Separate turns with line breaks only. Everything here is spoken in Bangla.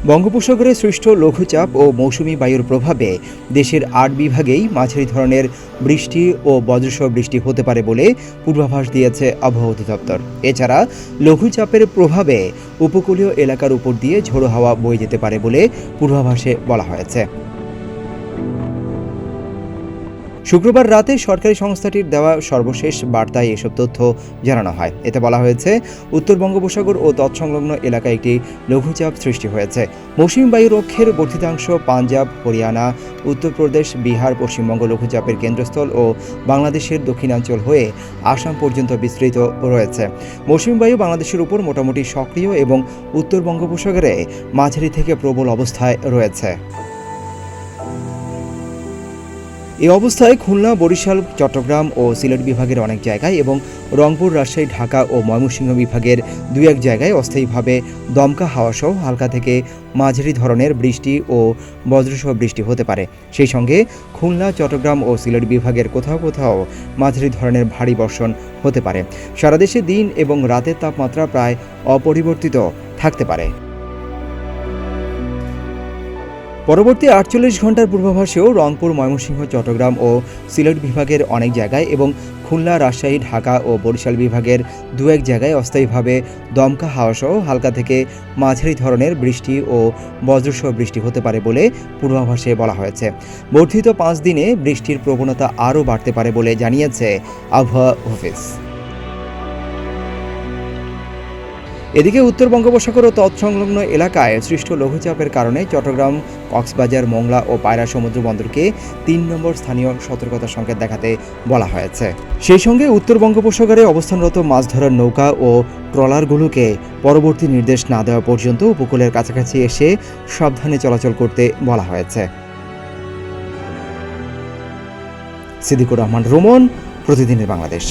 বঙ্গোপসাগরে সৃষ্ট লঘুচাপ ও মৌসুমি বায়ুর প্রভাবে দেশের ৮ বিভাগেই মাঝারি ধরনের বৃষ্টি ও বজ্রসহ বৃষ্টি হতে পারে বলে পূর্বাভাস দিয়েছে আবহাওয়া অধিদপ্তর। এছাড়া লঘুচাপের প্রভাবে উপকূলীয় এলাকার উপর দিয়ে ঝোড়ো হাওয়া বয়ে যেতে পারে বলে পূর্বাভাসে বলা হয়েছে। শুক্রবার রাতে সরকারি সংস্থাটির দেওয়া সর্বশেষ বার্তায় এসব তথ্য জানানো হয়। এতে বলা হয়েছে, উত্তর বঙ্গোপসাগর ও তৎসংলগ্ন এলাকায় একটি লঘুচাপ সৃষ্টি হয়েছে। মৌসুমী বায়ুর অক্ষের বর্ধিতাংশ পাঞ্জাব, হরিয়ানা, উত্তরপ্রদেশ, বিহার, পশ্চিমবঙ্গ লঘুচাপের কেন্দ্রস্থল ও বাংলাদেশের দক্ষিণাঞ্চল হয়ে আসাম পর্যন্ত বিস্তৃত রয়েছে। মৌসুমী বায়ু বাংলাদেশের উপর মোটামুটি সক্রিয় এবং উত্তর বঙ্গোপসাগরে মাঝারি থেকে প্রবল অবস্থায় রয়েছে। এই অবস্থায় খুলনা, বরিশাল, চট্টগ্রাম ও সিলেট বিভাগের অনেক জায়গায় এবং রংপুর, রাজশাহী, ঢাকা ও ময়মনসিংহ বিভাগের ২-১ জায়গায় অস্থায়ীভাবে দমকা হাওয়াসহ হালকা থেকে মাঝারি ধরনের বৃষ্টি ও বজ্রসহ বৃষ্টি হতে পারে। সেই সঙ্গে খুলনা, চট্টগ্রাম ও সিলেট বিভাগের কোথাও কোথাও মাঝারি ধরনের ভারী বর্ষণ হতে পারে। সারা দেশে দিন এবং রাতের তাপমাত্রা প্রায় অপরিবর্তিত থাকতে পারে। পরবর্তী ৪৮ ঘন্টার পূর্বাভাসেও রংপুর, ময়মনসিংহ, চট্টগ্রাম ও সিলেট বিভাগের অনেক জায়গায় এবং খুলনা, রাজশাহী, ঢাকা ও বরিশাল বিভাগের ২-১ জায়গায় অস্থায়ীভাবে দমকা হাওয়াসহ হালকা থেকে মাঝারি ধরনের বৃষ্টি ও বজ্রসহ বৃষ্টি হতে পারে বলে পূর্বাভাসে বলা হয়েছে। বর্ধিত ৫ দিনে বৃষ্টির প্রবণতা আরও বাড়তে পারে বলে জানিয়েছে আবহাওয়া অফিস। এদিকে উত্তর বঙ্গোপসাগর ও তৎসংলগ্ন এলাকায় সৃষ্ট লঘুচাপের কারণে চট্টগ্রাম, কক্সবাজার, মোংলা ও পায়রা সমুদ্র বন্দরকে ৩ নম্বর স্থানীয় সতর্কতা সংকেত দেখাতে বলা হয়েছে। সেই সঙ্গে উত্তর বঙ্গোপসাগরে অবস্থানরত মাছ ধরার নৌকা ও ট্রলারগুলোকে পরবর্তী নির্দেশ না দেওয়া পর্যন্ত উপকূলের কাছাকাছি এসে সাবধানে চলাচল করতে বলা হয়েছে। সিদ্দিকুর রহমান, রোমন, প্রতিদিনের বাংলাদেশ।